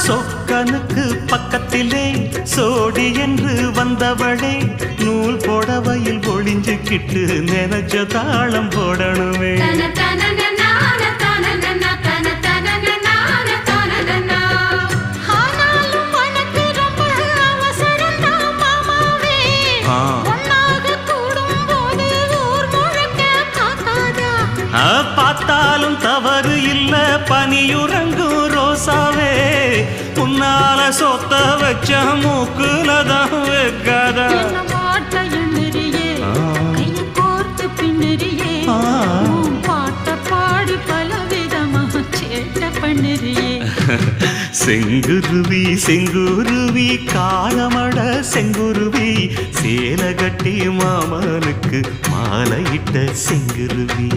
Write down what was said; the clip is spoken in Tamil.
சொக்கனுக்கு பக்கத்திலே சோடி என்று வந்தவளே நூல் புடவையில் ஒளிஞ்சுக்கிட்டு நினைச்ச தாளம் போடணுமே. பார்த்தாலும் தவறு இல்ல பனியுறங்கும் ரோசாவே உன்னால சொத்த வச்ச மூக்குலதான் வைக்காதா. செங்குருவி செங்குருவி காலமட செங்குருவி சேல கட்டி மாமனுக்கு மாலையிட்ட செங்குருவி.